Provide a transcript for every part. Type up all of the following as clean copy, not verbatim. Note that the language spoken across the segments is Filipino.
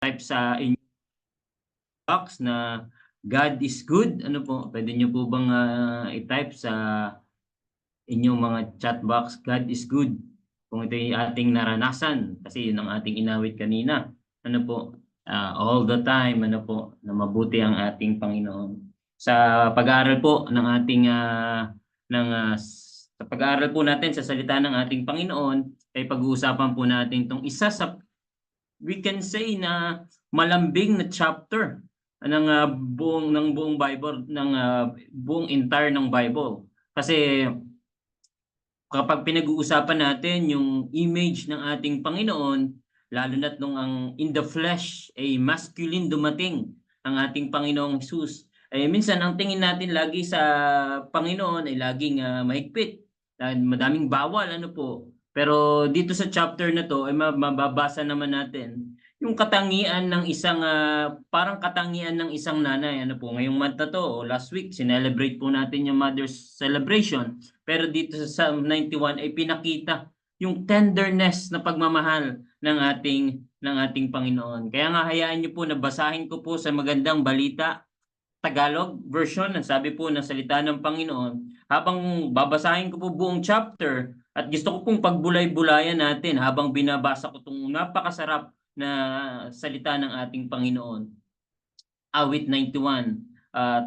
type sa inyong box na God is good. Ano po, pwede nyo po bang i-type sa inyong mga chat box, God is good. Kung ito yung ating naranasan, kasi yun ang ating inawit kanina. Ano po, all the time, ano po, na mabuti ang ating Panginoon. Sa pag-aaral po ng ating, sa pag-aaral po natin sa salita ng ating Panginoon, ay pag-uusapan po natin itong isa sa, we can say na malambing na chapter ng buong Bible, ng buong entire ng Bible. Kasi kapag pinag-uusapan natin yung image ng ating Panginoon, lalo na't nung ang in the flesh ay masculine dumating ang ating Panginoong Jesus, ay minsan ang tingin natin lagi sa Panginoon ay laging mahigpit, madaming bawal, ano po. Pero dito sa chapter na to ay mababasa naman natin yung katangian ng isang parang katangian ng isang nanay. Ano po, ngayong month na to o last week celebrate po natin yung Mother's Celebration. Pero dito sa Psalm 91 ay pinakita yung tenderness na pagmamahal ng ating Panginoon. Kaya nga hayaan niyo po na basahin ko po sa Magandang Balita Tagalog version, ang sabi po ng salita ng Panginoon. Habang babasahin ko po buong chapter at gusto ko pong pagbulay-bulayan natin habang binabasa ko itong napakasarap na salita ng ating Panginoon. Awit 91,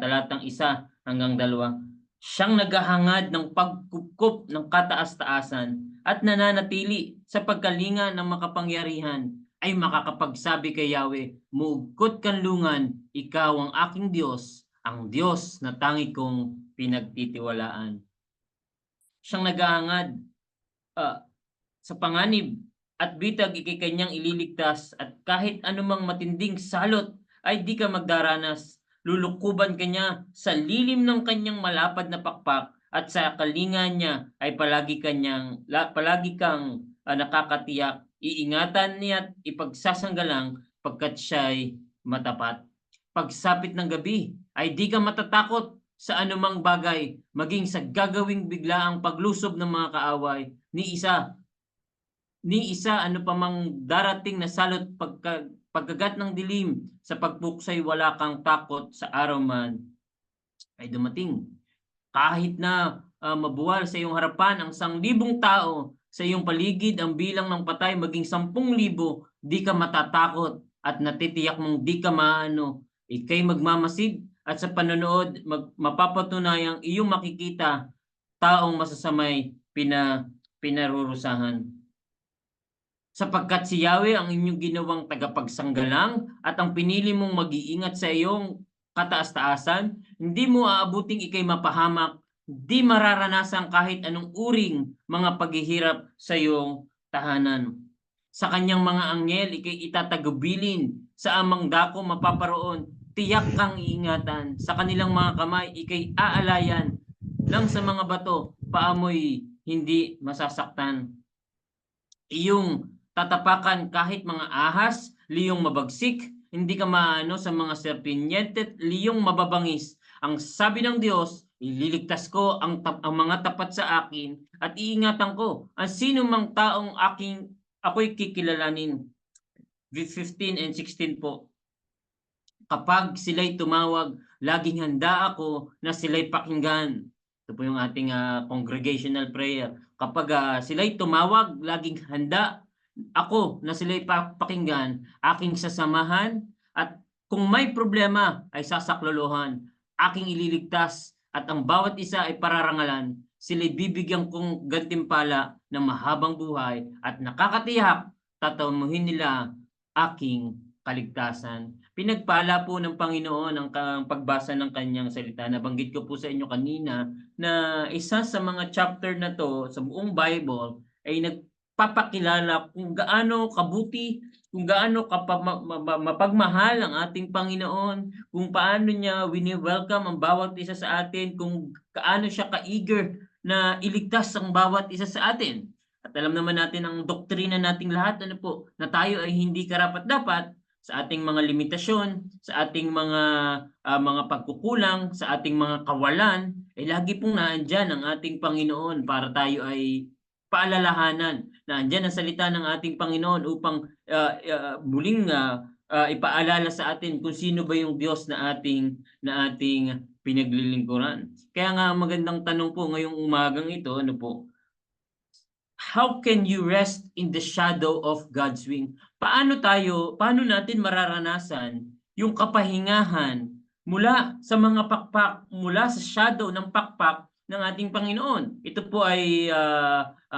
talatang 1 hanggang 2. Siyang naghahangad ng pagkupkup ng kataas-taasan at nananatili sa pagkalinga ng makapangyarihan ay makakapagsabi kay Yahweh, "Muugkot kanlungan, ikaw ang aking Diyos, ang Diyos na tangi kong pinagtitiwalaan." Siyang naghahangad sa panganib at bitag ikikanyang ililigtas, at kahit anumang matinding salot ay di ka magdaranas. Lulukuban kanya sa lilim ng kanyang malapad na pakpak, at sa kalinga niya ay palagi kang nakakatiyak. Iingatan niya at ipagsasanggalang pagkat siya'y matapat. Pagsapit ng gabi ay di ka matatakot sa anumang bagay, maging sa gagawing biglaang paglusob ng mga kaaway, ni isa ano pa mang darating na salot pagkagat ng dilim, sa pagpuksay wala kang takot, sa araw man ay dumating. Kahit na mabuwal sa iyong harapan ang 1,000 tao, sa iyong paligid ang bilang ng patay maging 10,000, di ka matatakot at natitiyak mong di ka maano. Ika'y magmamasid at sa panonood mapapatunayang iyong makikita taong masasamay pinarurusahan. Sapagkat si Yahweh ang inyong ginawang tagapagsanggalang at ang pinili mong mag-iingat sa iyong kataas-taasan, hindi mo aabuting ikay mapahamak, di mararanasan kahit anong uring mga paghihirap sa iyong tahanan. Sa kanyang mga anghel ikay itatagubilin, sa amang dako mapaparoon, tiyak kang iingatan, sa kanilang mga kamay ikay aalayan, nang sa mga bato paamoy hindi masasaktan. Iyong tatapakan kahit mga ahas, liyong mabagsik, hindi ka maano sa mga serpinyente, liyong mababangis. Ang sabi ng Diyos, ililigtas ko ang mga tapat sa akin at iingatan ko ang sino mang taong ako'y kikilalanin. 15 and 16 po. Kapag sila'y tumawag, laging handa ako na sila'y pakinggan. Ito po yung ating congregational prayer. Kapag sila'y tumawag, laging handa ako na sila'y pakinggan, aking sasamahan, at kung may problema ay sasaklolohan, aking ililigtas, at ang bawat isa ay pararangalan. Sila'y bibigyan kong gantimpala ng mahabang buhay, at nakakatiyak tatamuhin nila aking kaligtasan. Pinagpala po ng Panginoon ang pagbasa ng kanyang salita. Nabanggit ko po sa inyo kanina na isa sa mga chapter na to sa buong Bible ay nagpapakilala kung gaano kabuti, kung gaano mapagmahal ang ating Panginoon, kung paano niya wini-welcome ang bawat isa sa atin, kung gaano siya ka-eager na iligtas ang bawat isa sa atin. At alam naman natin ang doktrina nating lahat, ano po, na tayo ay hindi karapat-dapat sa ating mga limitasyon, sa ating mga pagkukulang, sa ating mga kawalan, ay lagi pong naandyan ang ating Panginoon para tayo ay paalalahanan. Naandyan ang salita ng ating Panginoon upang muling ipaalala sa atin kung sino ba yung Diyos na ating pinaglilingkuran. Kaya nga magandang tanong po ngayong umagang ito, ano po? How can you rest in the shadow of God's wing? Paano natin mararanasan yung kapahingahan mula sa mga pakpak, mula sa shadow ng pakpak ng ating Panginoon? Ito po ay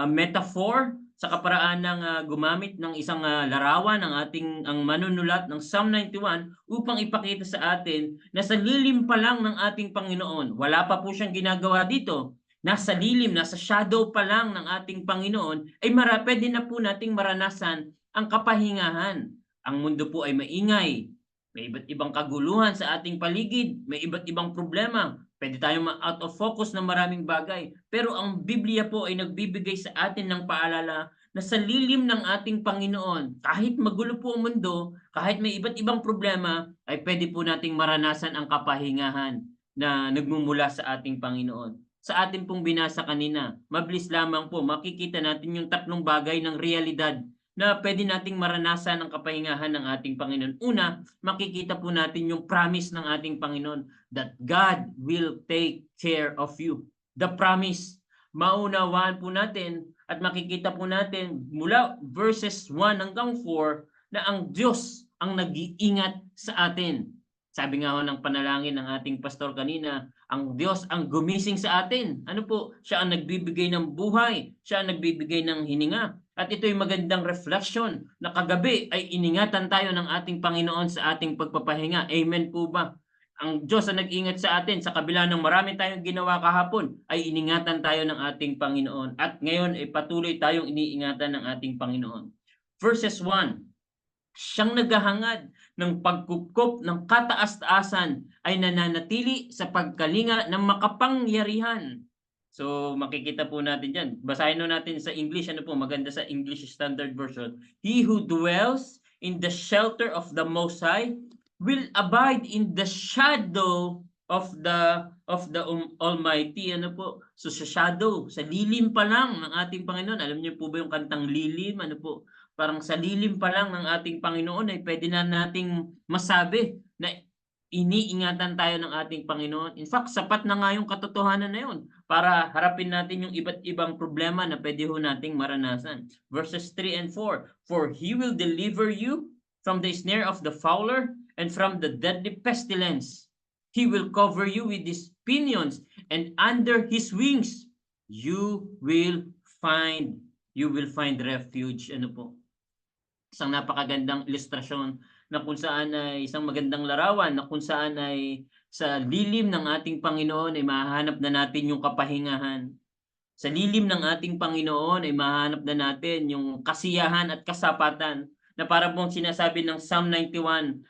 metaphor sa kaparaan ng gumamit ng isang larawan ang manunulat ng Psalm 91 upang ipakita sa atin na sa lilim pa lang ng ating Panginoon. Wala pa po siyang ginagawa dito. Nasa lilim, nasa shadow pa lang ng ating Panginoon, ay pwede na po nating maranasan ang kapahingahan. Ang mundo po ay maingay, may iba't ibang kaguluhan sa ating paligid, may iba't ibang problema, pwede tayong out of focus ng maraming bagay. Pero ang Biblia po ay nagbibigay sa atin ng paalala na sa lilim ng ating Panginoon, kahit magulo po ang mundo, kahit may iba't ibang problema, ay pwede po nating maranasan ang kapahingahan na nagmumula sa ating Panginoon. Sa atin pong binasa kanina, mabilis lamang po, makikita natin yung tatlong bagay ng realidad na pwede nating maranasan ang kapahingahan ng ating Panginoon. Una, makikita po natin yung promise ng ating Panginoon that God will take care of you. The promise, maunawaan po natin at makikita po natin mula verses 1 hanggang 4 na ang Diyos ang nag-iingat sa atin. Sabi nga ho ng panalangin ng ating pastor kanina, ang Diyos ang gumising sa atin. Ano po? Siya ang nagbibigay ng buhay. Siya ang nagbibigay ng hininga. At ito'y magandang reflection na kagabi ay iningatan tayo ng ating Panginoon sa ating pagpapahinga. Amen po ba? Ang Diyos ang nag-ingat sa atin sa kabila ng marami tayong ginawa kahapon ay iningatan tayo ng ating Panginoon. At ngayon ay patuloy tayong iniingatan ng ating Panginoon. Verses 1. Siyang naghahangad ng pagkupkop ng kataas-taasan ay nananatili sa pagkalinga ng makapangyarihan. So makikita po natin dyan. Basahin na natin sa English. Ano po? Maganda sa English Standard Version. He who dwells in the shelter of the Most High will abide in the shadow of the Almighty. Ano po? So sa shadow, sa lilim pa lang ng ating Panginoon. Alam niyo po ba yung kantang lilim? Ano po? Parang sa lilim pa lang ng ating Panginoon ay pwede na nating masabi na iniingatan tayo ng ating Panginoon. In fact, sapat na nga yung katotohanan na yun para harapin natin yung iba't ibang problema na pwede ho nating maranasan. Verses 3 and 4, For He will deliver you from the snare of the fowler and from the deadly pestilence. He will cover you with His pinions, and under His wings you will find refuge. Ano po? Isang napakagandang ilustrasyon na kung saan ay isang magandang larawan na kung saan ay sa lilim ng ating Panginoon ay mahanap na natin yung kapahingahan. Sa lilim ng ating Panginoon ay mahanap na natin yung kasiyahan at kasapatan na para pong sinasabi ng Psalm 91,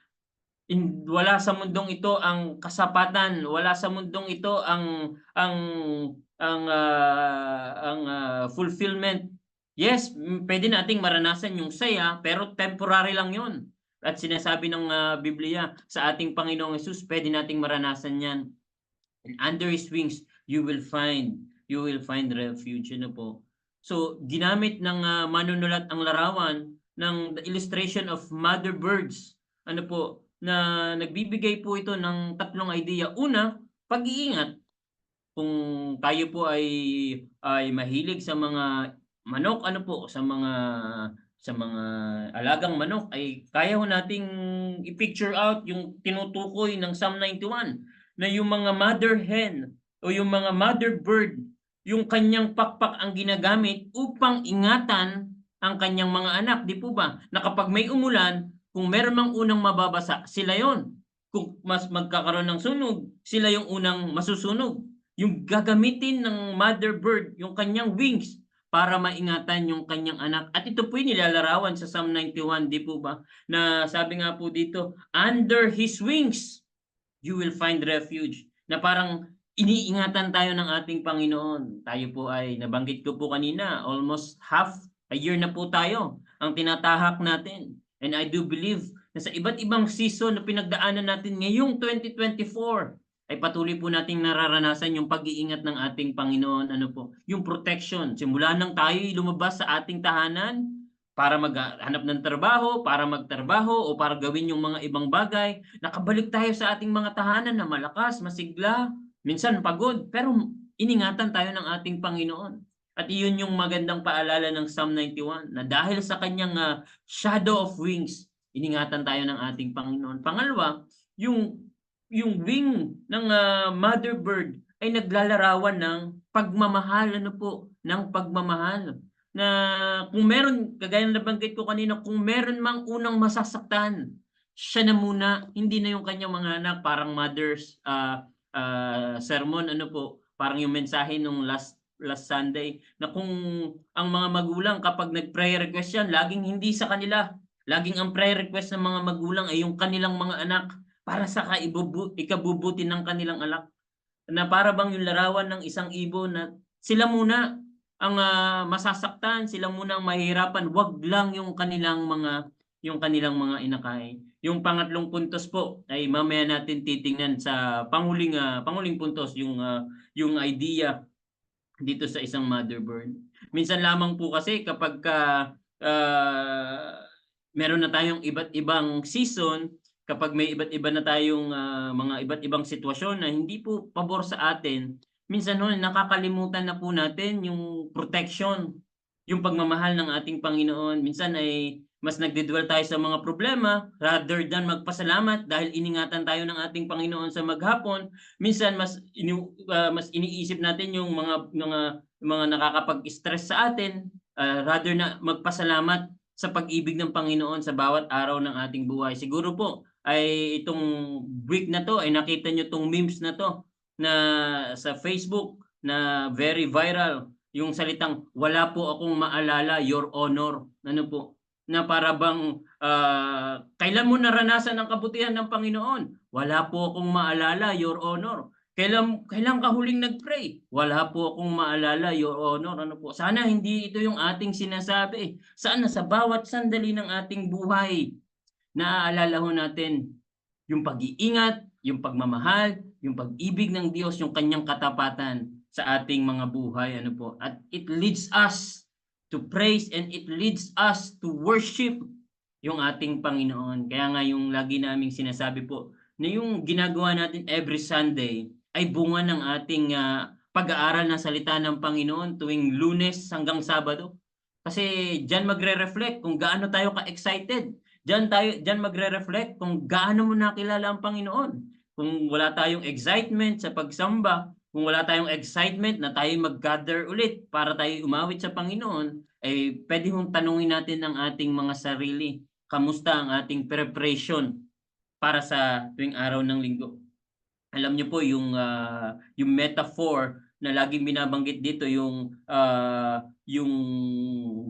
wala sa mundong ito ang kasapatan, wala sa mundong ito ang fulfillment. Yes, pwede nating maranasan yung saya, pero temporary lang yun. At sinasabi ng Biblia sa ating Panginoong Hesus, pwede nating maranasan yan. And under His wings, you will find refuge. Ano po? So, ginamit ng manunulat ang larawan ng the illustration of mother birds. Ano po? Na nagbibigay po ito ng tatlong idea. Una, pag-iingat. Kung tayo po ay mahilig sa mga manok, ano po, sa mga alagang manok, ay kaya ho nating i-picture out yung tinutukoy ng Psalm 91 na yung mga mother hen o yung mga mother bird, yung kanyang pakpak ang ginagamit upang ingatan ang kanyang mga anak, di po ba? Na kapag may umulan, kung meron mang unang mababasa, sila yon. Kung mas magkakaroon ng sunog, sila yung unang masusunog. Yung gagamitin ng mother bird, yung kanyang wings, para maingatan yung kanyang anak. At ito po yung nilalarawan sa Psalm 91, di po ba? Na sabi nga po dito, under His wings, you will find refuge. Na parang iniingatan tayo ng ating Panginoon. Tayo po ay, nabanggit ko po kanina, almost half a year na po tayo ang tinatahak natin. And I do believe na sa iba't ibang season na pinagdaanan natin ngayong 2024, ay patuloy po nating nararanasan yung pag-iingat ng ating Panginoon, ano po, yung protection. Simula nang tayo lumabas sa ating tahanan, para maghanap ng trabaho, para magtrabaho, o para gawin yung mga ibang bagay. Nakabalik tayo sa ating mga tahanan na malakas, masigla, minsan pagod, pero iningatan tayo ng ating Panginoon. At iyon yung magandang paalala ng Psalm 91, na dahil sa kanyang shadow of wings, iningatan tayo ng ating Panginoon. Pangalawa, yung wing ng mother bird ay naglalarawan ng pagmamahal, ng pagmamahal. Na kung meron, kagaya ng nabanggit ko kanina, kung meron mang unang masasaktan, siya na muna, hindi na yung kanyang mga anak. Parang mother's sermon, parang yung mensahe nung last Sunday, na kung ang mga magulang kapag nag-prayer request yan, laging hindi sa kanila. Laging ang prayer request ng mga magulang ay yung kanilang mga anak para sa ikabubuti ng kanilang anak. Na para bang yung larawan ng isang ibon na sila muna ang masasaktan, sila muna ang mahihirapan, wag lang yung kanilang mga inakay. Yung pangatlong puntos po ay mamaya natin titingnan sa panguling puntos, yung idea dito sa isang mother bird. Minsan lamang po kasi kapag meron na tayong iba't ibang season, kapag may iba't iba na tayong mga iba't ibang sitwasyon na hindi po pabor sa atin, minsan nakakalimutan na po natin yung protection, yung pagmamahal ng ating Panginoon. Minsan ay mas nagdidwell tayo sa mga problema rather than magpasalamat dahil iningatan tayo ng ating Panginoon sa maghapon. Minsan mas iniisip natin yung mga nakakapag-stress sa atin rather na magpasalamat sa pag-ibig ng Panginoon sa bawat araw ng ating buhay. Siguro po ay itong week na to ay nakita nyo tong memes na to na sa Facebook na very viral, yung salitang wala po akong maalala, Your Honor. Na para bang kailan mo naranasan ang kabutihan ng Panginoon? Wala po akong maalala, Your Honor. Kailan ka huling nag-pray? Wala po akong maalala, Your Honor. Sana hindi ito yung ating sinasabi. Sana sa bawat sandali ng ating buhay, naaalala ho natin yung pag-iingat, yung pagmamahal, yung pag-ibig ng Diyos, yung kanyang katapatan sa ating mga buhay. At it leads us to praise and it leads us to worship yung ating Panginoon. Kaya nga yung lagi naming sinasabi po, na yung ginagawa natin every Sunday ay bunga ng ating pag-aaral ng salita ng Panginoon tuwing Lunes hanggang Sabado. Kasi diyan magre-reflect kung gaano tayo ka-excited. Diyan magre-reflect kung gaano mo nakilala ang Panginoon. Kung wala tayong excitement sa pagsamba, kung wala tayong excitement na tayo mag-gather ulit para tayo umawit sa Panginoon, ay pwede hong tanungin natin ang ating mga sarili. Kamusta ang ating preparation para sa tuwing araw ng linggo? Alam niyo po yung metaphor na laging binabanggit dito, yung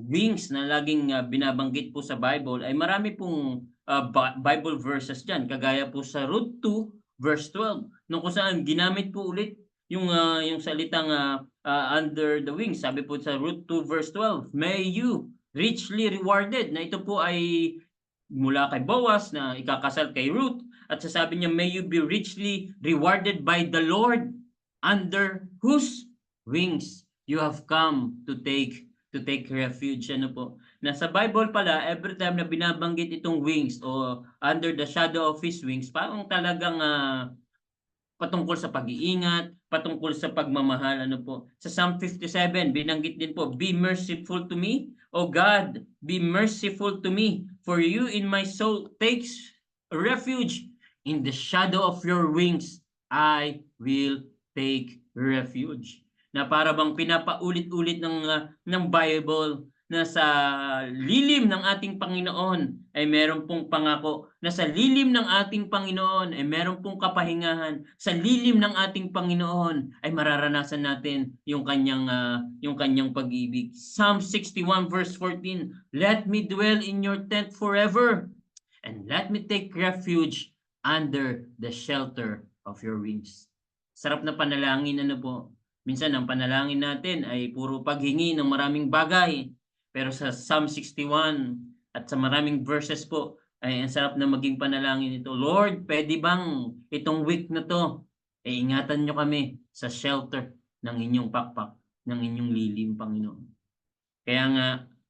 wings na laging binabanggit po sa Bible, ay marami pong Bible verses diyan, kagaya po sa Ruth 2 verse 12, kung saan ginamit po ulit yung salitang under the wings. Sabi po sa Ruth 2 verse 12, may you richly rewarded, na ito po ay mula kay Boaz na ikakasal kay Ruth. At sasabi niya, may you be richly rewarded by the Lord, under whose wings you have come to take refuge. Na sa Bible pala, every time na binabanggit itong wings o under the shadow of His wings, parang talagang patungkol sa pag-iingat, patungkol sa pagmamahal. Sa Psalm 57, binanggit din po, be merciful to me, O God, be merciful to me, for you in my soul takes refuge. In the shadow of your wings, I will take refuge. Na para bang pinapaulit-ulit ng Bible na sa lilim ng ating Panginoon ay meron pong pangako, na sa lilim ng ating Panginoon ay meron pong kapahingahan, sa lilim ng ating Panginoon ay mararanasan natin yung kanyang pag-ibig. Psalm 61 verse 14, let me dwell in your tent forever, and let me take refuge under the shelter of your wings. Sarap na panalangin, minsan ang panalangin natin ay puro paghingi ng maraming bagay. Pero sa Psalm 61 at sa maraming verses po, ay ang sarap na maging panalangin ito. Lord, pwede bang itong week na to, ingatan nyo kami sa shelter ng inyong pakpak, ng inyong lilim, Panginoon. Kaya nga,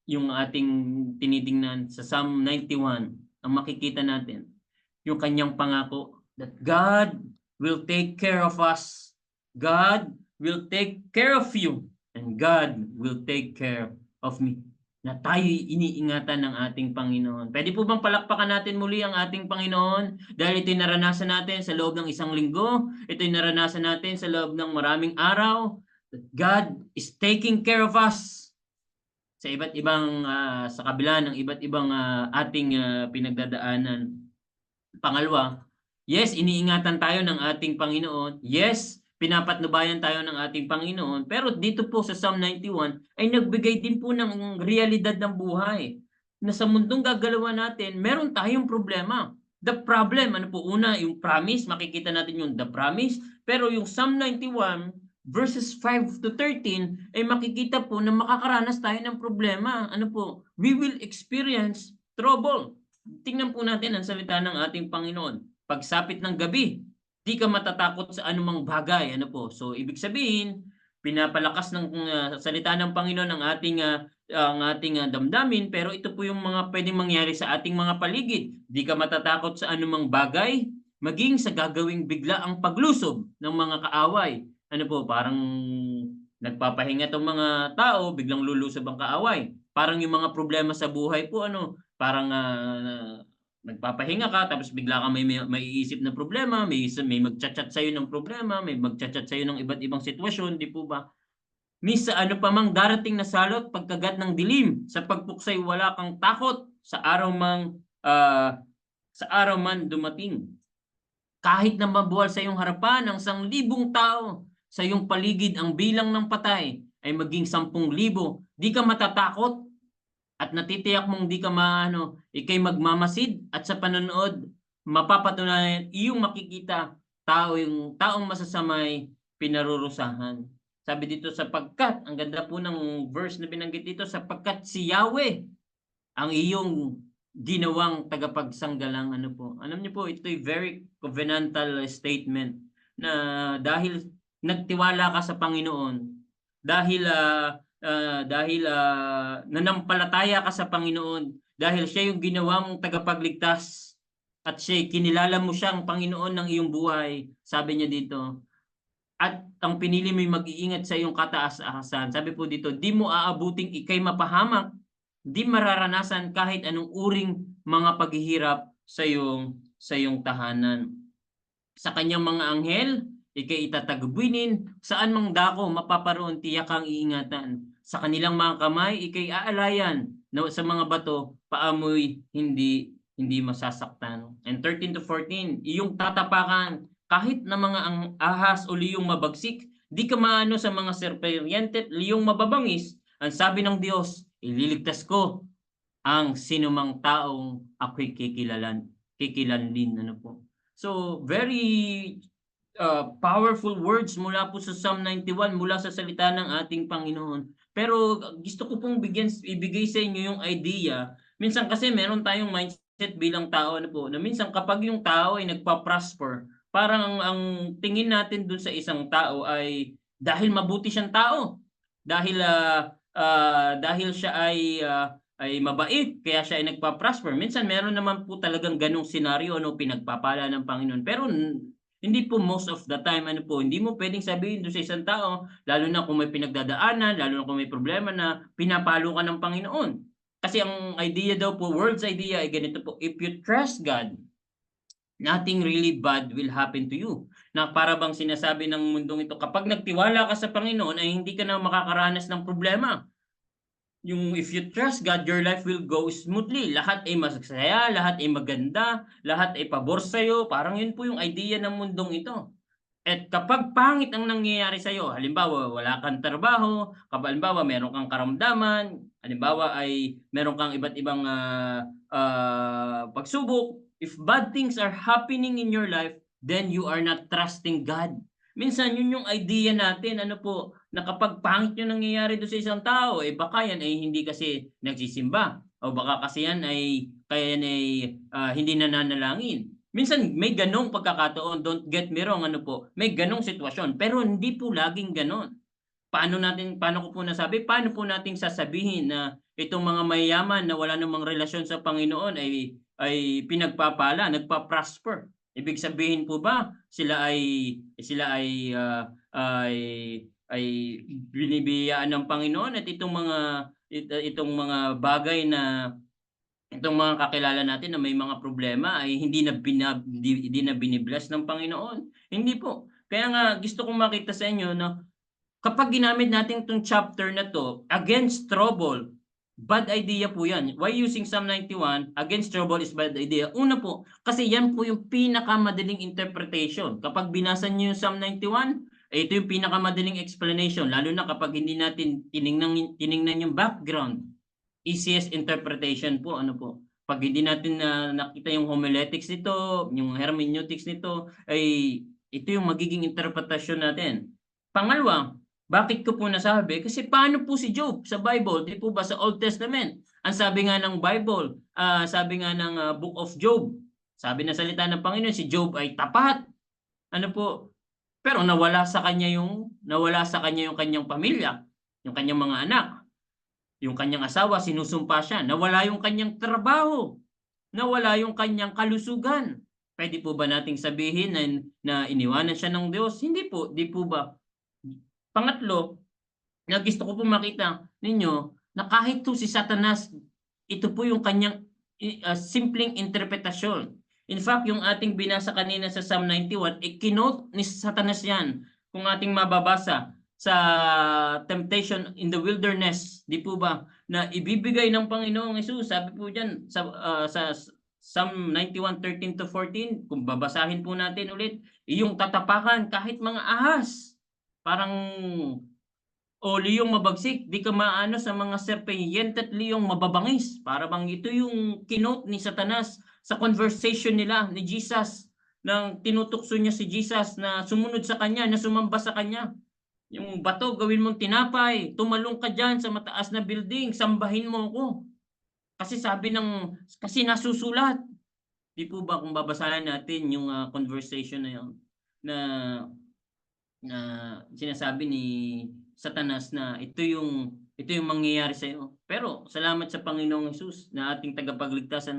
yung ating tinitingnan sa Psalm 91, ang makikita natin, yung kanyang pangako that God will take care of us. God will take care of you. And God will take care of me. Na tayo'y iniingatan ng ating Panginoon. Pwede po bang palakpakan natin muli ang ating Panginoon? Dahil ito'y naranasan natin sa loob ng isang linggo. Ito'y naranasan natin sa loob ng maraming araw. That God is taking care of us sa iba't ibang sa kabila ng iba't ibang ating pinagdadaanan. Pangalawa, yes, iniingatan tayo ng ating Panginoon. Yes, pinapatnubayan tayo ng ating Panginoon. Pero dito po sa Psalm 91 ay nagbigay din po ng realidad ng buhay. Na sa mundong gagalawan natin, meron tayong problema. The problem, ano po, una, yung promise, makikita natin yung the promise. Pero yung Psalm 91, verses 5 to 13, ay makikita po na makakaranas tayo ng problema. Ano po? We will experience trouble. Tingnan po natin ang salita ng ating Panginoon. Pagsapit ng gabi, di ka matatakot sa anumang bagay. Ano po? So, ibig sabihin, pinapalakas ng salita ng Panginoon ang ating damdamin, pero ito po yung mga pwedeng mangyari sa ating mga paligid. Di ka matatakot sa anumang bagay, maging sa gagawing bigla ang paglusob ng mga kaaway. Ano po, parang nagpapahinga tong mga tao, biglang lulusob ang kaaway. Parang yung mga problema sa buhay po, parang nagpapahinga ka, tapos bigla ka may maiisip na problema, may magchat-chat sa'yo ng problema, may magchat-chat sa'yo ng iba't ibang sitwasyon, di po ba? Sa ano pa mang darating na salot, pagkagat ng dilim, sa pagpuksay wala kang takot, sa araw man dumating. Kahit na mabuwal sa iyong harapan ang 1,000 tao, sa iyong paligid ang bilang ng patay ay maging 10,000, di ka matatakot at natitiyak mong di ka ikay magmamasid at sa panonood mapapatunayan iyong makikita yung taong masasamay pinarurusahan. Sabi dito sapagkat, ang ganda po ng verse na binanggit dito, sapagkat si Yahweh ang iyong ginawang tagapagsanggalang. Alam niyo po, ito ay very covenantal statement na dahil nagtiwala ka sa Panginoon, dahil nanampalataya ka sa Panginoon, dahil siya yung ginawa mong tagapagligtas at kinilala mo siyang Panginoon ng iyong buhay, sabi niya dito, at ang pinili mo yung mag-iingat sa iyong kataas-taasan. Sabi po dito, di mo aabuting ikay mapahamak, di mararanasan kahit anong uring mga paghihirap sa iyong tahanan. Sa kanyang mga anghel, ikay itatagubinin, saan mang dako mapaparoon tiyak ang iingatan. Sa kanilang mga kamay, ikay aalayan, na sa mga bato, paamoy hindi masasaktan. And 13 to 14, iyong tatapakan, kahit na mga ahas o liyong mabagsik, di ka maano sa mga serperyente at liyong mababangis. Ang sabi ng Diyos, ililigtas ko ang sinumang taong ako'y kikilanlin. po. So, very powerful words mula po sa Psalm 91, mula sa salita ng ating Panginoon. Pero gusto ko pong ibigay sa inyo yung idea. Minsan kasi meron tayong mindset bilang tao na minsan kapag yung tao ay nagpa-prosper, parang ang tingin natin dun sa isang tao ay dahil mabuti siyang tao, dahil siya ay mabait, kaya siya ay nagpa-prosper. Minsan meron naman po talagang ganung senaryo, pinagpapala ng Panginoon. Pero hindi po most of the time, hindi mo pwedeng sabihin doon sa isang tao, lalo na kung may pinagdadaanan, lalo na kung may problema na pinapalo ka ng Panginoon. Kasi ang idea daw po, world's idea ay ganito po, if you trust God, nothing really bad will happen to you. Na para bang sinasabi ng mundong ito, kapag nagtiwala ka sa Panginoon ay hindi ka na makakaranas ng problema. Yung if you trust God, your life will go smoothly. Lahat ay masaya, lahat ay maganda, lahat ay pabor sa'yo. Parang yun po yung idea ng mundong ito. At kapag pangit ang nangyayari sa'yo, halimbawa wala kang trabaho, halimbawa meron kang karamdaman, halimbawa ay meron kang iba't ibang pagsubok, if bad things are happening in your life, then you are not trusting God. Minsan yun yung idea natin, na kapag pangit yung nangyayari doon sa isang tao, baka yan ay hindi kasi nagsisimba, o baka kasi yan ay hindi nananalangin. Minsan may ganong pagkakataon, don't get me wrong, may ganong sitwasyon, pero hindi po laging ganon. Paano ko po nasabi? Paano po natin sasabihin na itong mga mayayaman na wala namang relasyon sa Panginoon ay pinagpapala, nagpa-prosper. Ibig sabihin po ba sila ay binibiyayaan ng Panginoon at itong mga bagay na itong mga kakilala natin na may mga problema ay hindi na binibless ng Panginoon? Hindi po. Kaya nga gusto kong makita sa inyo no, kapag ginamit natin itong chapter na to against trouble, bad idea po yan. Why using Psalm 91? Against trouble is bad idea. Una po, kasi yan po yung pinakamadaling interpretation. Kapag binasa niyo yung Psalm 91, ito yung pinakamadaling explanation. Lalo na kapag hindi natin tiningnan yung background. Easiest interpretation po, ano po. Pag hindi natin nakita yung homiletics nito, yung hermeneutics nito, ay ito yung magiging interpretasyon natin. Pangalawa, bakit ko po nasabi? Kasi paano po si Job sa Bible? Di po ba sa Old Testament? Ang sabi nga ng Bible, sabi nga ng Book of Job, sabi na salita ng Panginoon, si Job ay tapat. Ano po? Pero nawala sa kanya yung kanyang pamilya, yung kanyang mga anak, yung kanyang asawa, sinusumpa siya. Nawala yung kanyang trabaho, nawala yung kanyang kalusugan. Pwede po ba nating sabihin na iniwanan siya ng Diyos? Hindi po, di po ba? Pangatlo, na gusto ko po makita ninyo na kahit to si Satanas, ito po yung kanyang simpleng interpretasyon. In fact, yung ating binasa kanina sa Psalm 91, ikinote ni Satanas yan. Kung ating mababasa sa temptation in the wilderness, di po ba, na ibibigay ng Panginoong Hesus, sabi po dyan sa Psalm 91:13-14, kung babasahin po natin ulit, iyong tatapakan kahit mga ahas, parang o liyong mabagsik, di ka maano sa mga serpente at liyong mababangis. Para bang ito yung kinote ni Satanas sa conversation nila ni Jesus, nang tinutukso niya si Jesus na sumunod sa kanya, na sumamba sa kanya. Yung bato, gawin mong tinapay, tumalong ka dyan sa mataas na building, sambahin mo ako. Kasi nasusulat. Di po ba kung babasahin natin yung conversation na yun, na sinasabi ni Satanas na ito yung mangyayari sa iyo. Pero salamat sa Panginoong Hesus na ating tagapagligtas,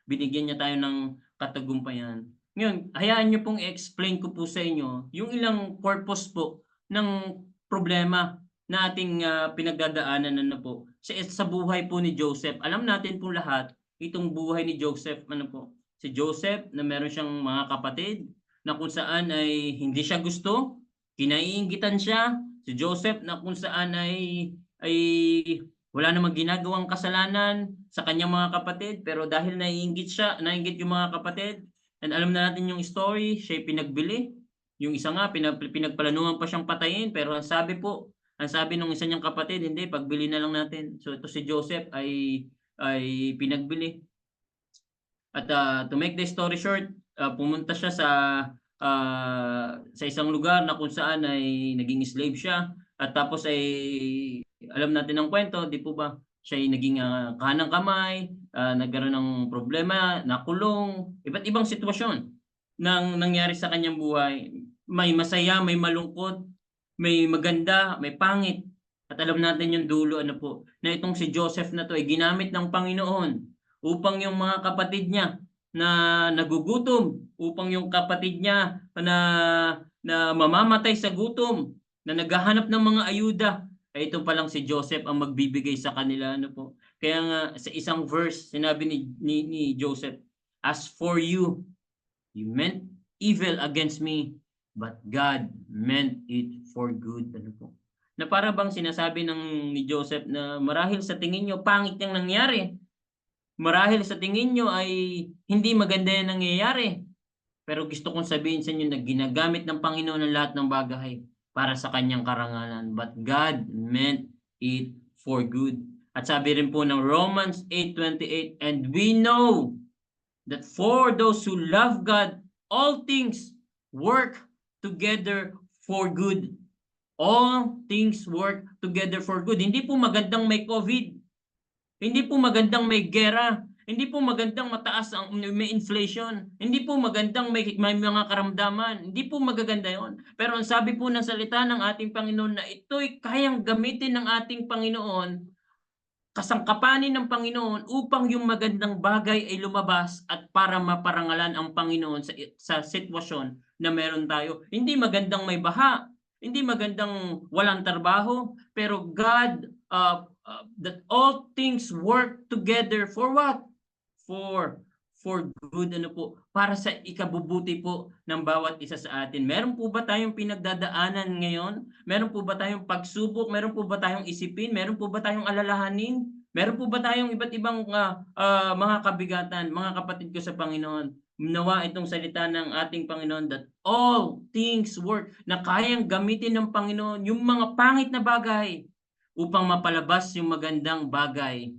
binigyan niya tayo ng katagumpayan. Ngayon, hayaan niyo pong i-explain ko po sa inyo yung ilang purpose po ng problema na ating pinagdadaanan po sa buhay po ni Joseph. Alam natin po lahat itong buhay ni Joseph, si Joseph na meron siyang mga kapatid na kung saan ay hindi siya gusto, kinaiinggitan siya. Si Joseph na kung saan ay wala namang ginagawang kasalanan sa kanyang mga kapatid, pero dahil naiinggit yung mga kapatid, and alam na natin yung story, siya pinagbili. Yung isa nga, pinagplanuhan pa siyang patayin, pero ang sabi nung isa niyang kapatid, hindi, pagbili na lang natin. So ito si Joseph ay pinagbili. At to make the story short, pumunta siya sa isang lugar na kung saan ay naging slave siya, at tapos ay alam natin ang kwento, di po ba? Siya ay naging kanang kamay, nagkaroon ng problema, nakulong, iba't ibang sitwasyon nang nangyari sa kanyang buhay. May masaya, may malungkot, may maganda, may pangit. At alam natin yung dulo na itong si Joseph na to ay ginamit ng Panginoon upang yung mga kapatid niya na nagugutom, upang yung kapatid niya na mamamatay sa gutom, na naghahanap ng mga ayuda, ay ito palang si Joseph ang magbibigay sa kanila. Kaya nga sa isang verse, sinabi ni Joseph, "As for you, you meant evil against me, but God meant it for good." Na para bang sinasabi ni Joseph na marahil sa tingin nyo pangit yung nangyari, marahil sa tingin nyo ay hindi maganda yung nangyayari, pero gusto kong sabihin sa inyo na ginagamit ng Panginoon ang lahat ng bagay para sa kanyang karangalan. But God meant it for good. At sabi rin po ng Romans 8:28, "And we know that for those who love God, all things work together for good." All things work together for good. Hindi po magandang may COVID. Hindi po magandang may gera. Hindi po magandang may inflation. Hindi po magandang may mga karamdaman. Hindi po magaganda yon. Pero ang sabi po ng salita ng ating Panginoon na ito'y kayang gamitin ng ating Panginoon kasangkapanin ng Panginoon upang yung magandang bagay ay lumabas at para maparangalan ang Panginoon sa sitwasyon na meron tayo. Hindi magandang may baha, hindi magandang walang trabaho, pero God, that all things work together for what? For good, ano po, para sa ikabubuti po ng bawat isa sa atin. Meron po ba tayong pinagdadaanan ngayon? Meron po ba tayong pagsubok? Meron po ba tayong isipin? Meron po ba tayong alalahanin? Meron po ba tayong iba't ibang mga kabigatan? Mga kapatid ko sa Panginoon, nawa itong salita ng ating Panginoon that all things work, na kayang gamitin ng Panginoon yung mga pangit na bagay upang mapalabas yung magandang bagay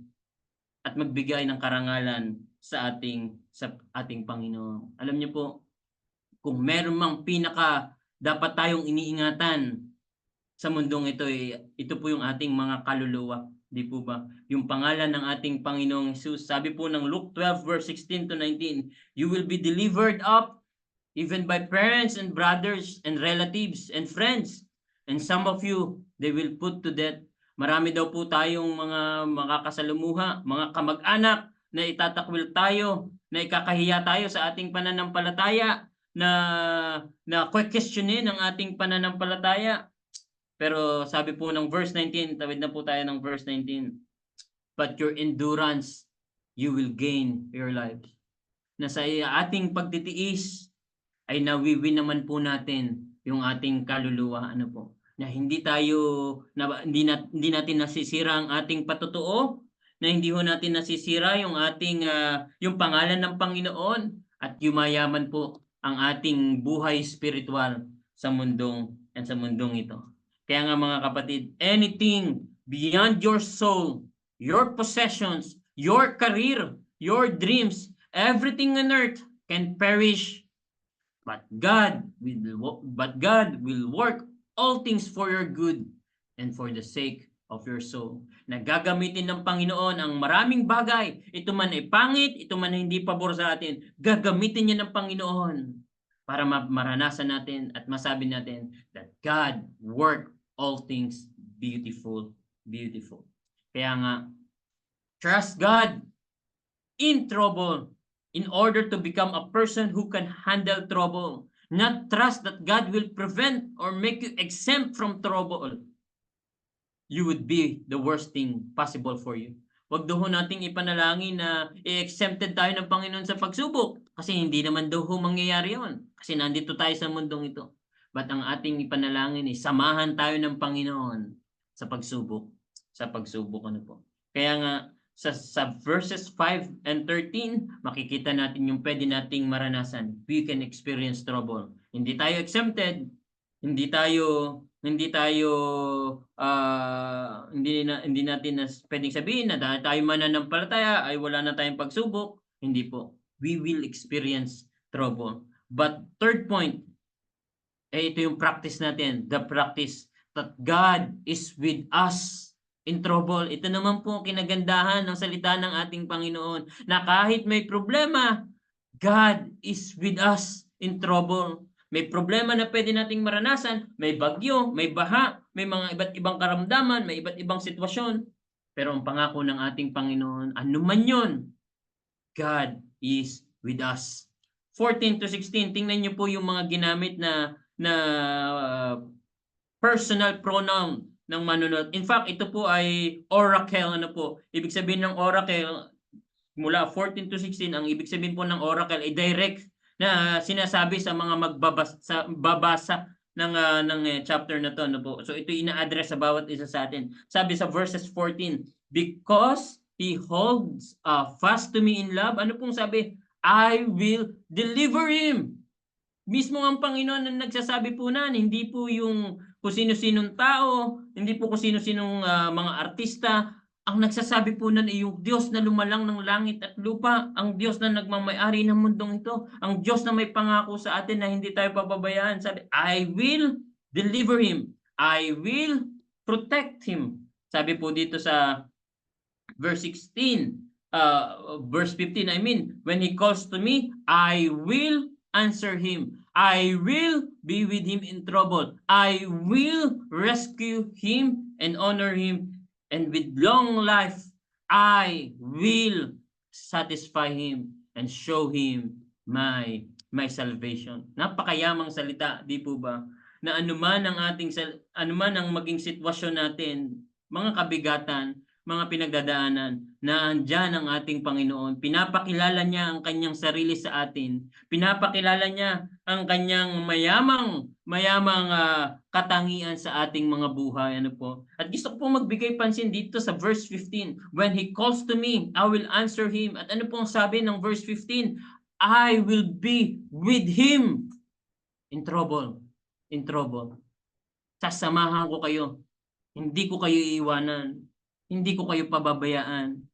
at magbigay ng karangalan sa ating Panginoon. Alam niyo po, kung meron mang pinaka dapat tayong iniingatan sa mundong ito, ito po yung ating mga kaluluwa, di po ba? Yung pangalan ng ating Panginoong Jesus, sabi po ng Luke 12 verse 16 to 19, you will be delivered up even by parents and brothers and relatives and friends, and some of you they will put to death. Marami daw po tayong mga makakasalumuha, mga kamag-anak na itatakwil tayo, na ikakahiya tayo sa ating pananampalataya, na questionin ang ating pananampalataya. Pero sabi po ng verse 19, tawid na po tayo ng verse 19, but your endurance, you will gain your lives. Na sa ating pagtitiis ay nawiwin naman po natin yung ating kaluluwa, ano po, na hindi natin nasisira ang ating patotoo, na hindi ho natin nasisira yung ating yung pangalan ng Panginoon, at yumayaman po ang ating buhay spiritual sa mundong ito. Kaya nga mga kapatid, anything beyond your soul, your possessions, your career, your dreams, everything on earth can perish, but God will work all things for your good and for the sake of your soul. Nagagamitin ng Panginoon ang maraming bagay. Ito man ay pangit, ito man ay hindi pabor sa atin. Gagamitin niya ng Panginoon para maranasan natin at masabi natin that God worked all things beautiful. Kaya nga, trust God in trouble in order to become a person who can handle trouble. Not trust that God will prevent or make you exempt from trouble. You would be the worst thing possible for you. Huwag daw nating ipanalangin na i-exempted tayo ng Panginoon sa pagsubok. Kasi hindi naman daw mangyayari yun. Kasi nandito tayo sa mundong ito. But ang ating ipanalangin is samahan tayo ng Panginoon sa pagsubok. Ano po. Kaya nga, sa verses 5 and 13, makikita natin yung pwede nating maranasan. We can experience trouble. Hindi tayo exempted. Hindi natin pwedeng sabihin na dahil tayo mananampalataya ay wala na tayong pagsubok. Hindi po. We will experience trouble. But third point, ito yung practice natin. The practice that God is with us in trouble. Ito naman po kinagandahan ng salita ng ating Panginoon, na kahit may problema, God is with us in trouble. May problema na pwede nating maranasan, may bagyo, may baha, may mga iba't ibang karamdaman, may iba't ibang sitwasyon. Pero ang pangako ng ating Panginoon, ano man yun, God is with us. 14 to 16, tingnan niyo po yung mga ginamit na personal pronoun ng manunod. In fact, ito po ay oracle, ano po. Ibig sabihin ng oracle, mula 14 to 16, ang ibig sabihin po ng oracle ay direct na sinasabi sa mga babasa ng chapter na to, ano po. So ito ina-address sa bawat isa sa atin. Sabi sa verses 14, because he holds fast to me in love. Ano pong sabi? I will deliver him. Mismo ang Panginoon ang nagsasabi po na, hindi po yung kung sino-sinong tao, hindi po kung sino-sinong mga artista. Ang nagsasabi po nun ay yung Diyos na lumalang ng langit at lupa, ang Diyos na nagmamay-ari ng mundong ito, ang Diyos na may pangako sa atin na hindi tayo papabayaan. Sabi, I will deliver him. I will protect him. Sabi po dito sa verse 16, verse 15, when he calls to me, I will answer him. I will be with him in trouble. I will rescue him and honor him. And with long life, I will satisfy him and show him my salvation. Napakayamang salita, di po ba? Na anuman ang maging sitwasyon natin, mga kabigatan, mga pinagdadaanan, na andyan ang ating Panginoon. Pinapakilala niya ang kanyang sarili sa atin. Pinapakilala niya ang kanyang mayamang katangian sa ating mga buhay. Ano po? At gusto ko pong magbigay pansin dito sa verse 15. When he calls to me, I will answer him. At ano pong sabi ng verse 15? I will be with him in trouble. In trouble. Sasamahan ko kayo. Hindi ko kayo iiwanan. Hindi ko kayo pababayaan.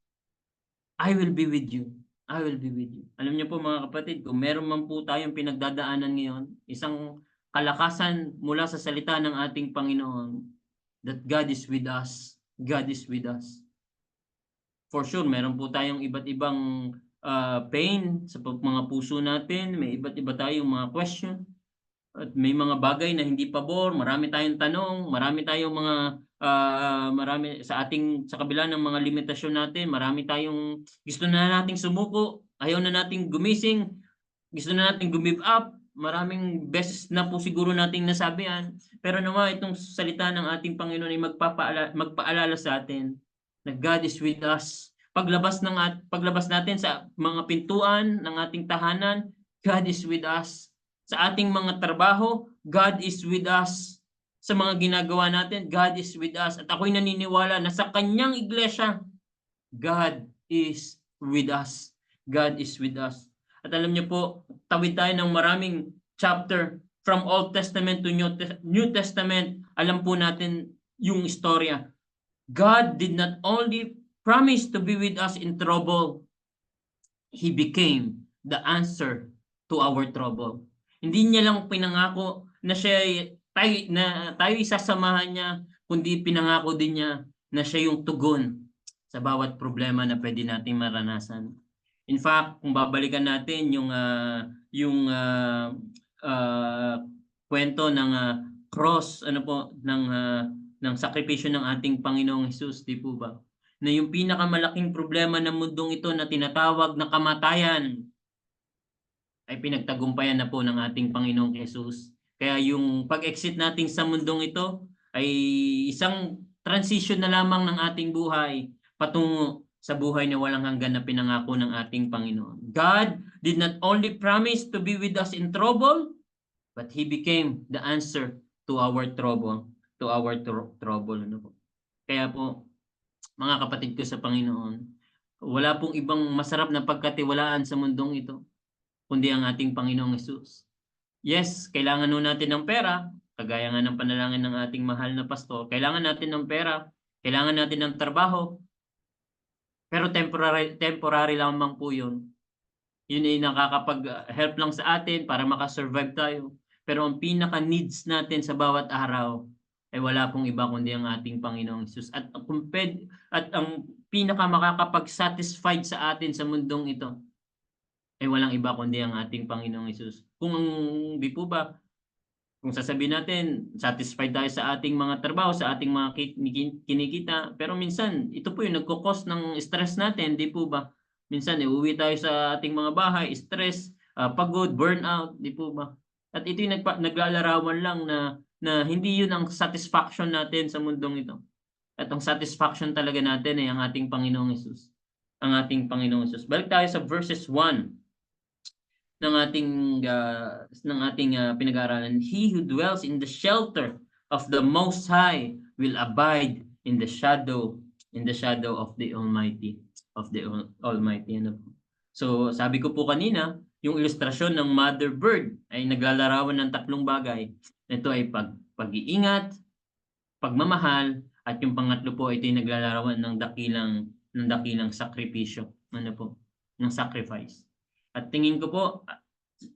I will be with you. I will be with you. Alam niyo po mga kapatid, kung meron man po tayong pinagdadaanan ngayon, isang kalakasan mula sa salita ng ating Panginoon, that God is with us. God is with us. For sure, meron po tayong iba't ibang pain sa mga puso natin. May iba't iba tayong mga question. At may mga bagay na hindi pabor, marami tayong tanong, marami tayong mga marami sa kabila ng mga limitasyon natin, marami tayong gusto na nating sumuko, ayaw na nating gumising, gusto na nating give up, maraming beses na po siguro nating nasabihan, pero naman itong salita ng ating Panginoon ay magpaalala sa atin na God is with us. Paglabas natin sa mga pintuan ng ating tahanan, God is with us. Sa ating mga trabaho, God is with us. Sa mga ginagawa natin, God is with us. At ako'y naniniwala na sa kanyang iglesia, God is with us. God is with us. At alam niyo po, tawid tayo ng maraming chapter from Old Testament to New Testament. Alam po natin yung istorya. God did not only promise to be with us in trouble, He became the answer to our trouble. Hindi niya lang pinangako na tayo isasamahan niya, kundi pinangako din niya na siya yung tugon sa bawat problema na pwede nating maranasan. In fact, kung babalikan natin yung kwento ng cross, ng sakripisyo ng ating Panginoong Hesus, di po ba? Na yung pinakamalaking problema ng mundong ito na tinatawag na kamatayan ay pinagtagumpayan na po ng ating Panginoong Hesus. Kaya yung pag-exit natin sa mundong ito ay isang transition na lamang ng ating buhay patungo sa buhay na walang hanggan na pinangako ng ating Panginoon. God did not only promise to be with us in trouble, but He became the answer to our trouble. Kaya po, mga kapatid ko sa Panginoon, wala pong ibang masarap na pagkatiwalaan sa mundong ito kundi ang ating Panginoong Hesus. Yes, kailangan nun natin ng pera, kagaya nga ng panalangin ng ating mahal na pastor. Kailangan natin ng pera, kailangan natin ng trabaho, pero temporary lamang po yun. Yun ay nakakapag-help lang sa atin para makasurvive tayo. Pero ang pinaka-needs natin sa bawat araw ay wala pong iba kundi ang ating Panginoong Hesus. At ang pinaka makakapag-satisfied sa atin sa mundong ito ay walang iba kundi ang ating Panginoong Hesus. Kung di po ba, kung sasabihin natin, satisfied tayo sa ating mga trabaho, sa ating mga kinikita, pero minsan, ito po yung nagkukos ng stress natin, di po ba? Minsan, uwi tayo sa ating mga bahay, stress, pagod, burnout, di po ba? At ito yung naglalarawan lang na hindi yun ang satisfaction natin sa mundong ito. At ang satisfaction talaga natin ay ang ating Panginoong Hesus. Ang ating Panginoong Hesus. Balik tayo sa verses 1 ng ating pinag-aaralan. He who dwells in the shelter of the Most High will abide in the shadow of the Almighty. So, sabi ko po kanina, yung ilustrasyon ng mother bird ay naglalarawan ng tatlong bagay. Ito ay pag-iingat, pagmamahal, at yung pangatlo po ito ay naglalarawan ng dakilang sakripisyo. Ng sacrifice. At tingin ko po,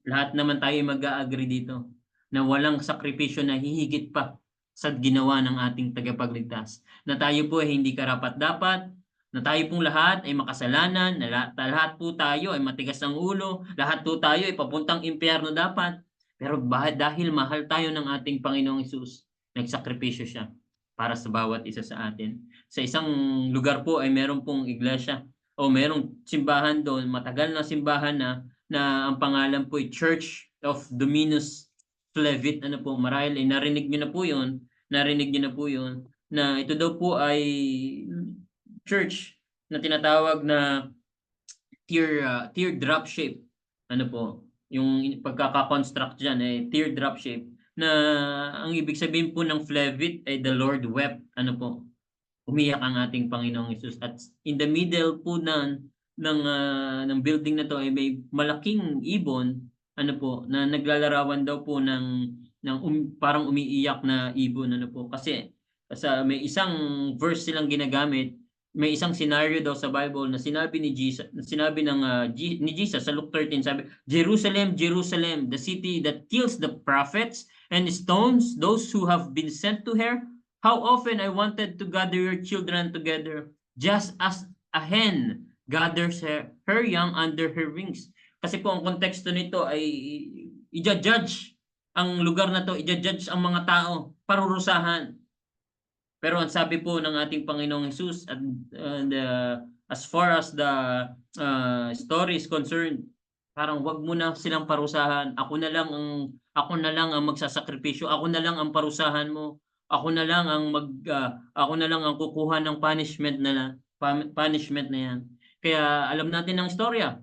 lahat naman tayo mag-a-agree dito na walang sakripisyo na hihigit pa sa ginawa ng ating tagapagligtas. Na tayo po ay hindi karapat-dapat, na tayo pong lahat ay makasalanan, na lahat po tayo ay matigas ang ulo, lahat po tayo ay papuntang impyerno dapat. Pero dahil mahal tayo ng ating Panginoong Hesus, nagsakripisyo siya. para sa bawat isa sa atin. Sa isang lugar po ay meron pong iglesia o merong simbahan doon, matagal na simbahan na ang pangalan po ay Church of Dominus Flevit. Ano po, marahil ay narinig niyo na po 'yon, narinig niyo na po 'yon, na ito daw po ay church na tinatawag na teardrop shape. Ano po, yung pagkaka-construct diyan ay teardrop shape, na ang ibig sabihin po ng Flevit ay the Lord wept. Ano po, umiyak ang ating Panginoong Hesus. At in the middle po ng building na to ay may malaking ibon, ano po, na naglalarawan daw po ng parang umiiyak na ibon. Ano po, kasi may isang verse silang ginagamit, may isang scenario daw sa Bible na sinabi ni Jesus, ni Jesus sa Luke 13, sabi, Jerusalem, Jerusalem, the city that kills the prophets and stones those who have been sent to her. How often I wanted to gather your children together, just as a hen gathers her young under her wings. Kasi po ang konteksto nito ay i-judge ang lugar na to, i-judge ang mga tao, parurusahan. Pero ang sabi po ng ating Panginoong Hesus, as far as the story is concerned, parang wag mo na silang parusahan. Ako na lang ang magsasakripisyo. Ako na lang ang parusahan mo. Ako na lang ang kukuha ng punishment na yan. Kaya alam natin ang istorya.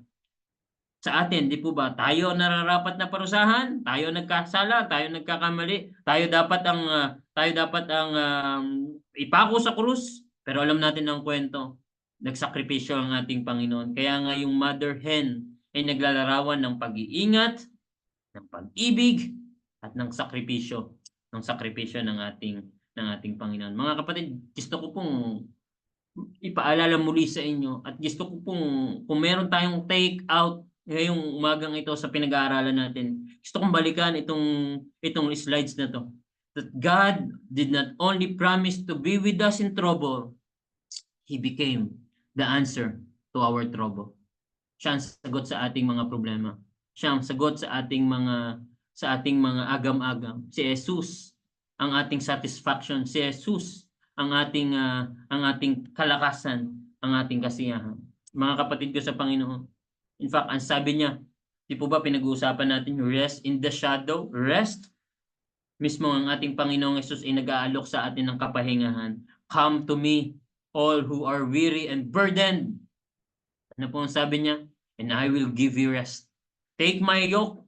Sa atin, di po ba? Tayo nararapat na parusahan, tayo nagkasala, tayo nagkakamali, tayo dapat ang ipako sa krus. Pero alam natin ang kwento. Nagsakripisyo ang ating Panginoon. Kaya nga yung mother hen ay naglalarawan ng pag-iingat, ng pag-ibig, at ng sakripisyo ng ating Panginoon. Mga kapatid, gusto ko pong ipaalala muli sa inyo at gusto ko pong kung meron tayong take out ngayong umagang ito sa pinag-aaralan natin, gusto kong balikan itong slides na to. That God did not only promise to be with us in trouble, He became the answer to our trouble. Siya ang sagot sa ating mga problema. Siya ang sagot sa ating mga agam-agam. Si Jesus ang ating satisfaction. Si Jesus ang ating kalakasan, ang ating kasiyahan. Mga kapatid ko sa Panginoon, in fact, ang sabi niya, di po ba pinag-uusapan natin rest in the shadow? Rest. Mismo ang ating Panginoong Hesus ay nag-aalok sa atin ng kapahingahan. Come to me, all who are weary and burdened. Ano po ang sabi niya? And I will give you rest. Take my yoke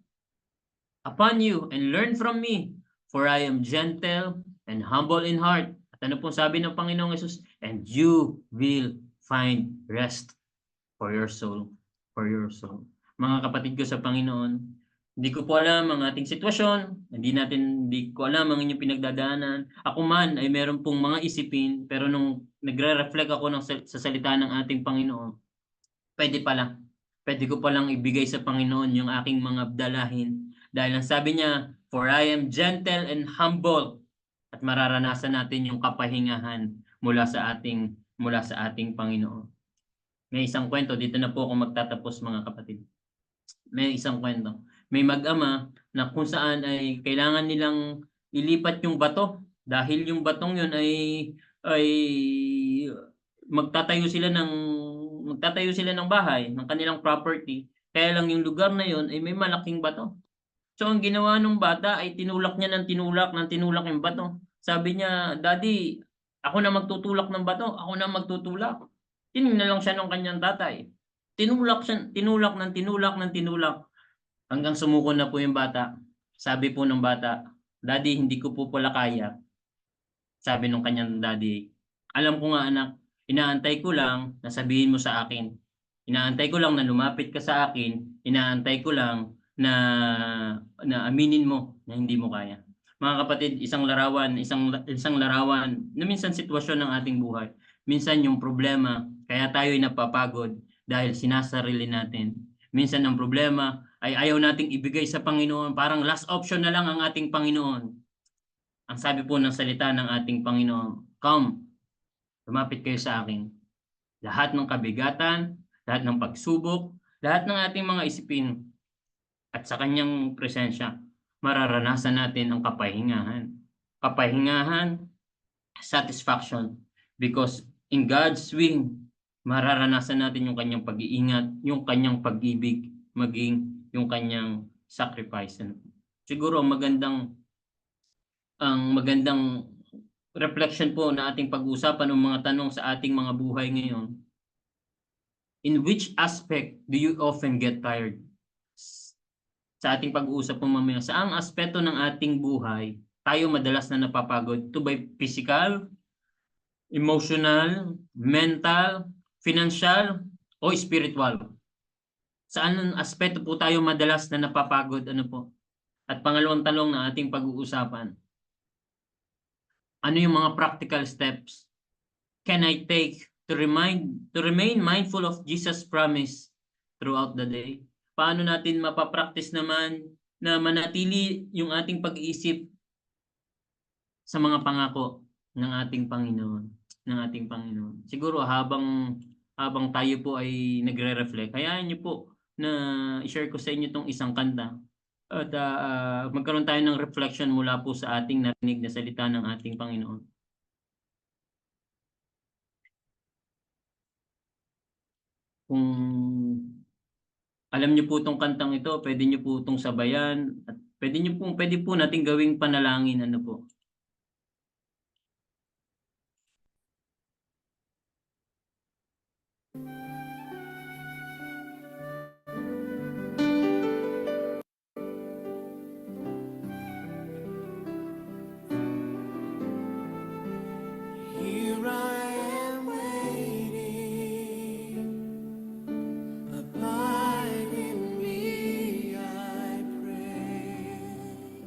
upon you and learn from me, for I am gentle and humble in heart. At ano po sabi ng Panginoong Hesus? And you will find rest for your soul. For your soul. Mga kapatid ko sa Panginoon, hindi ko po alam ang ating sitwasyon, hindi ko alam ang inyong pinagdadaanan. Ako man ay meron pong mga isipin, pero nung nagre-reflect ako sa salita ng ating Panginoon, pwede ko palang ibigay sa Panginoon yung aking mga dalahin. Dahil ang sabi niya, for I am gentle and humble, at mararanasan natin yung kapahingahan mula sa ating Panginoon. May isang kwento, dito na po ako magtatapos mga kapatid. May isang kwento. May mag-ama na kung saan ay kailangan nilang ilipat yung bato dahil yung batong yun ay magtatayo sila ng bahay, ng kanilang property. Kaya lang yung lugar na yun ay may malaking bato. So ang ginawa ng bata ay tinulak niya ng tinulak yung bato. Sabi niya, Daddy, ako na magtutulak ng bato, ako na magtutulak. Tinignan lang siya ng kanyang tatay. Tinulak hanggang sumuko na po yung bata. Sabi po ng bata, Daddy, hindi ko po pala kaya. Sabi ng kanyang daddy, alam ko nga anak, inaantay ko lang na sabihin mo sa akin. Inaantay ko lang na lumapit ka sa akin. Inaantay ko lang na aminin mo na hindi mo kaya. Mga kapatid, isang larawan na minsan sitwasyon ng ating buhay. Minsan yung problema, kaya tayo ay napapagod dahil sinasarili natin. Minsan ang problema ay ayaw nating ibigay sa Panginoon. Parang last option na lang ang ating Panginoon. Ang sabi po ng salita ng ating Panginoon, come, lumapit kayo sa akin. Lahat ng kabigatan, lahat ng pagsubok, lahat ng ating mga isipin, at sa kanyang presensya, mararanasan natin ang kapahingahan. Kapahingahan satisfaction. Because in God's will, mararanasan natin yung kanyang pag-iingat, yung kanyang pag-ibig, maging yung kanyang sacrifice. Siguro ang magandang reflection po na ating pag-usapan ng mga tanong sa ating mga buhay ngayon. In which aspect do you often get tired? Sa ating pag-uusap po mamaya, saang aspeto ng ating buhay tayo madalas na napapagod? Ito ba physical, emotional, mental, financial, o spiritual? Saan aspeto po tayo madalas na napapagod? Ano po? At pangalawang tanong na ating pag-uusapan, ano yung mga practical steps can I take to remain mindful of Jesus' promise throughout the day? Paano natin mapapractice naman na manatili yung ating pag-iisip sa mga pangako ng ating Panginoon. Siguro habang tayo po ay nagre-reflect, hayaan niyo po na i-share ko sa inyo tong isang kanta at magkaroon tayo ng reflection mula po sa ating narinig na salita ng ating Panginoon. Kung alam niyo po tong kantang ito, pwede niyo po itong sabayan at pwede po nating gawing panalangin po. Here I am waiting, abide in me, I pray.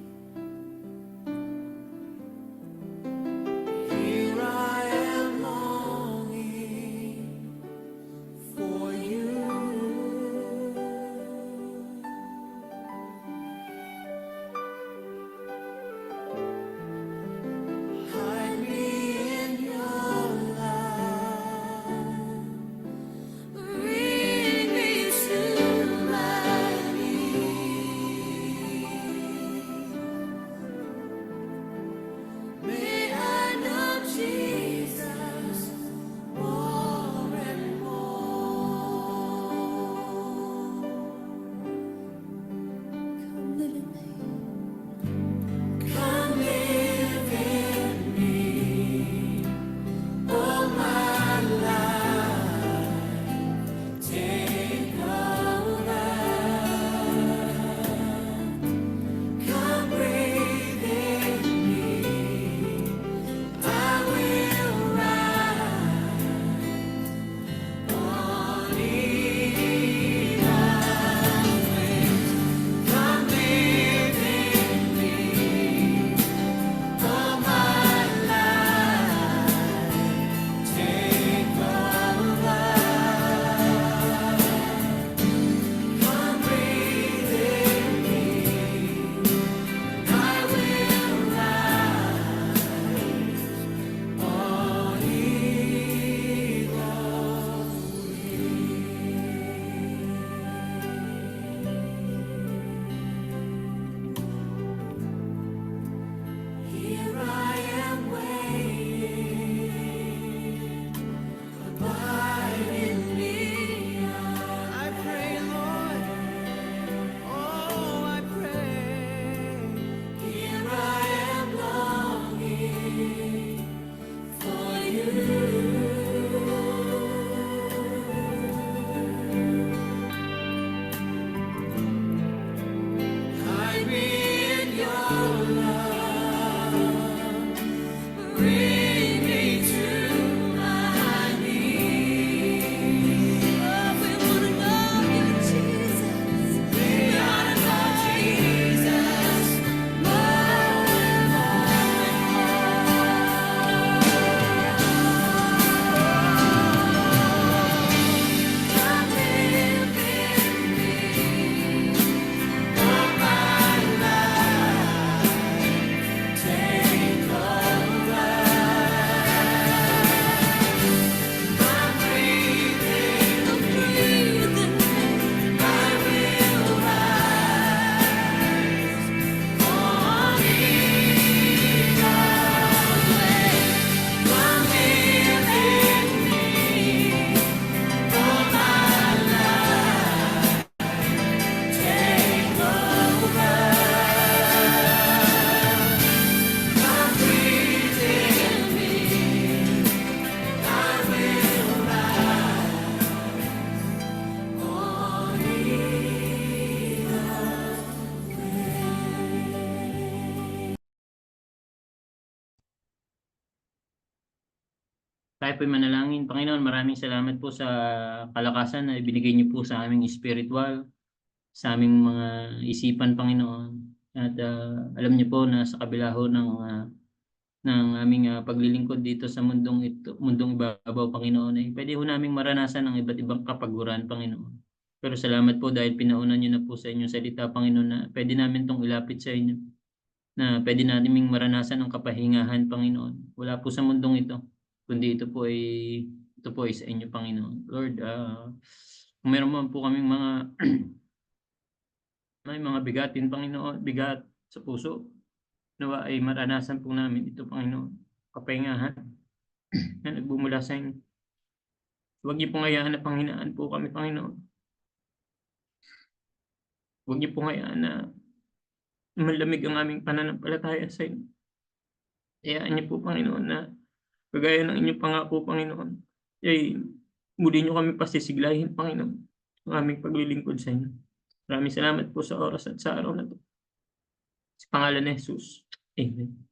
Tayo po'y manalangin. Panginoon, maraming salamat po sa kalakasan na ibinigay niyo po sa aming spiritual, sa aming mga isipan, Panginoon. At alam niyo po na sa kabila ho ng aming paglilingkod dito sa mundong ibabaw, Panginoon, ay pwede ho naming maranasan ang iba't ibang kapaguran, Panginoon. Pero salamat po dahil pinauna niyo na po sa inyong salita, Panginoon, na pwede namin itong ilapit sa inyo, na pwede naming maranasan ang kapahingahan, Panginoon. Wala po sa mundong ito, kundi ito po ay sa inyo, Panginoon. Lord, kung meron man po kaming may mga bigatin, Panginoon, bigat sa puso, nawa ay maranasan po namin ito, Panginoon. Kapahingahan na nagbumula sa inyo. Huwag niyo pong hayaan na panghinaan po kami, Panginoon. Huwag niyo pong hayaan na malamig ang aming pananampalataya sa inyo. Hayaan niyo po, Panginoon, na kagaya ng inyong pangako, Panginoon, ay muli niyo kami pasisiglahin, Panginoon, ang aming paglilingkod sa inyo. Maraming salamat po sa oras at sa araw na ito. Sa pangalan ni Jesus. Amen.